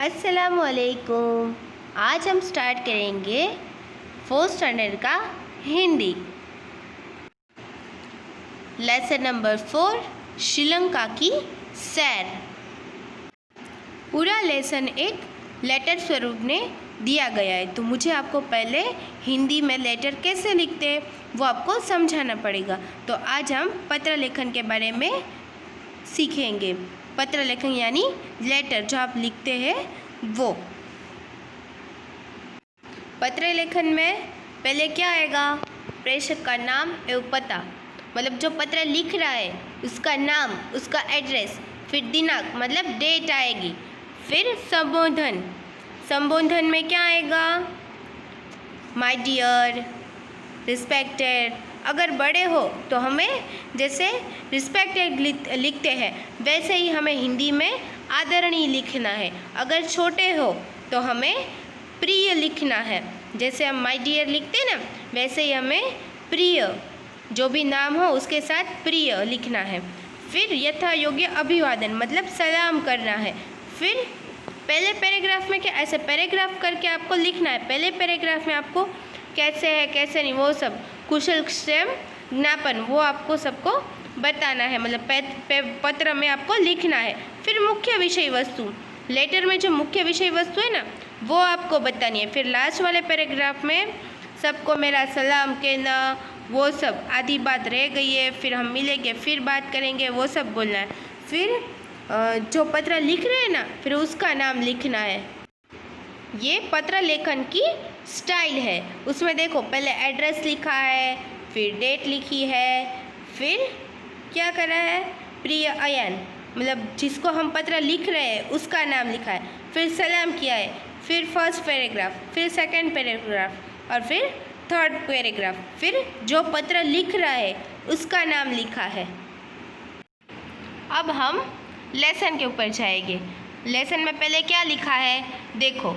अस्सलामुअलैकुम। आज हम स्टार्ट करेंगे 4th स्टैंडर्ड का हिंदी। लेसन नंबर 4, श्रीलंका की सैर। पूरा लेसन एक लेटर स्वरूप में दिया गया है, तो मुझे आपको पहले हिंदी में लेटर कैसे लिखते हैं वो आपको समझाना पड़ेगा। तो आज हम पत्र लेखन के बारे में सीखेंगे। पत्र लेखन यानी लेटर जो आप लिखते हैं वो। पत्र लेखन में पहले क्या आएगा? प्रेषक का नाम एवं पता, मतलब जो पत्र लिख रहा है उसका नाम, उसका एड्रेस, फिर दिनांक मतलब डेट आएगी। फिर संबोधन, संबोधन में क्या आएगा? My dear, respected. अगर बड़े हो तो हमें जैसे रिस्पेक्टेड लिखते हैं वैसे ही हमें हिंदी में आदरणीय लिखना है। अगर छोटे हो तो हमें प्रिय लिखना है। जैसे हम माय डियर लिखते हैं ना, वैसे ही हमें प्रिय, जो भी नाम हो उसके साथ प्रिय लिखना है। फिर यथा योग्य अभिवादन मतलब सलाम करना है। फिर पहले पैराग्राफ में क्या, ऐसे पैराग्राफ करके आपको लिखना है। पहले पैराग्राफ में आपको कैसे है कैसे नहीं वो सब, कुशल क्षेम ज्ञापन, वो आपको सबको बताना है, मतलब पत्र में आपको लिखना है। फिर मुख्य विषय वस्तु, लेटर में जो मुख्य विषय वस्तु है ना वो आपको बतानी है। फिर लास्ट वाले पैराग्राफ में सबको मेरा सलाम कहना, वो सब आधी बात रह गई है, फिर हम मिलेंगे फिर बात करेंगे, वो सब बोलना है। फिर जो पत्र लिख रहे हैं ना फिर उसका नाम लिखना है। ये पत्र लेखन की स्टाइल है। उसमें देखो पहले एड्रेस लिखा है, फिर डेट लिखी है, फिर क्या करा है? प्रिय अयन, मतलब जिसको हम पत्र लिख रहे हैं उसका नाम लिखा है। फिर सलाम किया है, फिर फर्स्ट पैराग्राफ, फिर सेकंड पैराग्राफ और फिर थर्ड पैराग्राफ। फिर जो पत्र लिख रहा है उसका नाम लिखा है। अब हम लेसन के ऊपर जाएंगे। लेसन में पहले क्या लिखा है देखो,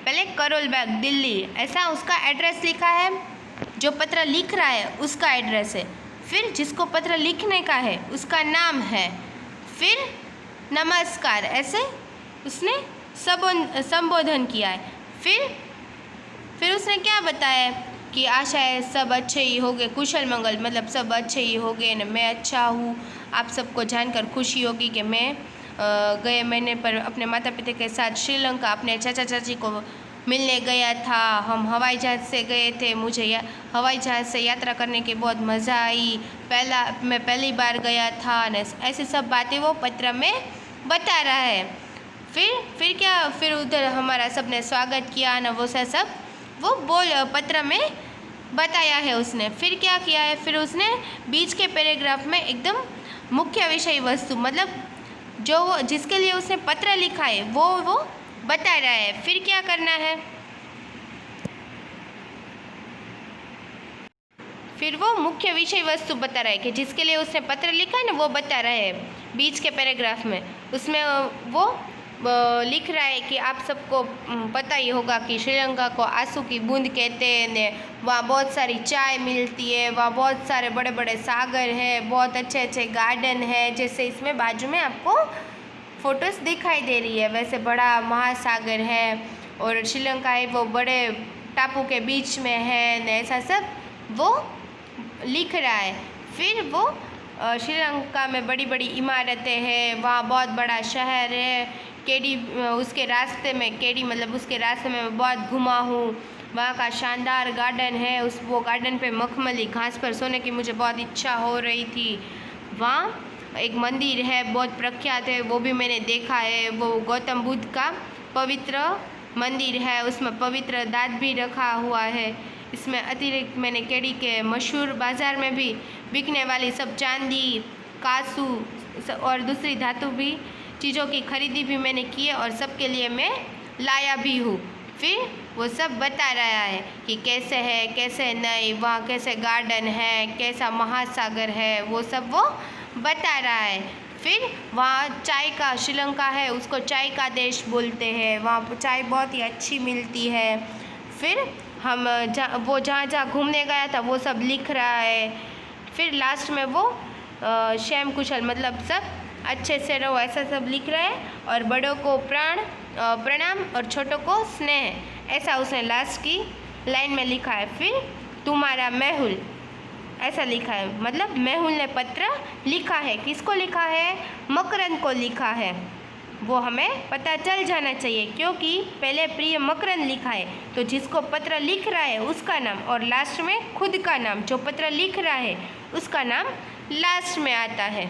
पहले करोल बाग दिल्ली, ऐसा उसका एड्रेस लिखा है। जो पत्र लिख रहा है उसका एड्रेस है। फिर जिसको पत्र लिखने का है उसका नाम है। फिर नमस्कार, ऐसे उसने संबोधन किया है। फिर उसने क्या बताया कि आशा है सब अच्छे ही होंगे, कुशल मंगल मतलब सब अच्छे ही होंगे न, मैं अच्छा हूँ। आप सबको जानकर खुशी होगी कि मैं गए महीने पर अपने माता पिता के साथ श्रीलंका अपने चाचा चाची को मिलने गया था। हम हवाई जहाज़ से गए थे, मुझे हवाई जहाज़ से यात्रा करने की बहुत मज़ा आई। मैं पहली बार गया था न, ऐसी सब बातें वो पत्र में बता रहा है। फिर क्या, फिर उधर हमारा सबने स्वागत किया न, वो सब वो पत्र में बताया है उसने। फिर क्या किया है? फिर उसने बीच के पैराग्राफ में एकदम मुख्य विषय वस्तु, मतलब जो जिसके लिए उसने पत्र लिखा है वो बता रहा है। फिर क्या करना है? फिर वो मुख्य विषय वस्तु बता रहा है कि जिसके लिए उसने पत्र लिखा है ना वो बता रहा है बीच के पैराग्राफ में। उसमें वो लिख रहा है कि आप सबको पता ही होगा कि श्रीलंका को आंसू की बूंद कहते हैं ने, वहाँ बहुत सारी चाय मिलती है, वहाँ बहुत सारे बड़े बड़े सागर हैं, बहुत अच्छे अच्छे गार्डन है। जैसे इसमें बाजू में आपको फ़ोटोज़ दिखाई दे रही है, वैसे बड़ा महासागर है और श्रीलंका है वो बड़े टापू के बीच में है ने, ऐसा सब वो लिख रहा है। फिर वो श्रीलंका में बड़ी बड़ी इमारतें हैं, वहाँ बहुत बड़ा शहर है। केडी उसके रास्ते में, केडी मतलब उसके रास्ते में मैं बहुत घुमा हूँ। वहाँ का शानदार गार्डन है, वो गार्डन पे मखमली घास पर सोने की मुझे बहुत इच्छा हो रही थी। वहाँ एक मंदिर है बहुत प्रख्यात है, वो भी मैंने देखा है। वो गौतम बुद्ध का पवित्र मंदिर है, उसमें पवित्र दांत भी रखा हुआ है। इसमें अतिरिक्त मैंने केडी के मशहूर बाज़ार में भी बिकने वाली सब चांदी, कांसू और दूसरी धातु भी चीज़ों की खरीदी भी मैंने की है और सबके लिए मैं लाया भी हूँ। फिर वो सब बता रहा है कि कैसे है कैसे नहीं, वहाँ कैसे गार्डन है, कैसा महासागर है, वो सब वो बता रहा है। फिर वहाँ चाय का, श्रीलंका है उसको चाय का देश बोलते हैं, वहाँ चाय बहुत ही अच्छी मिलती है। फिर हम जहाँ जहाँ घूमने गया था वो सब लिख रहा है। फिर लास्ट में वो शेम कुशल मतलब सब अच्छे से रहो, ऐसा सब लिख रहा है। और बड़ों को प्रणाम और छोटों को स्नेह, ऐसा उसने लास्ट की लाइन में लिखा है। फिर तुम्हारा मेहुल, ऐसा लिखा है, मतलब मेहुल ने पत्र लिखा है। किसको लिखा है? मकरंद को लिखा है। वो हमें पता चल जाना चाहिए, क्योंकि पहले प्रिय मकरंद लिखा है, तो जिसको पत्र लिख रहा है उसका नाम, और लास्ट में खुद का नाम, जो पत्र लिख रहा है उसका नाम लास्ट में आता है।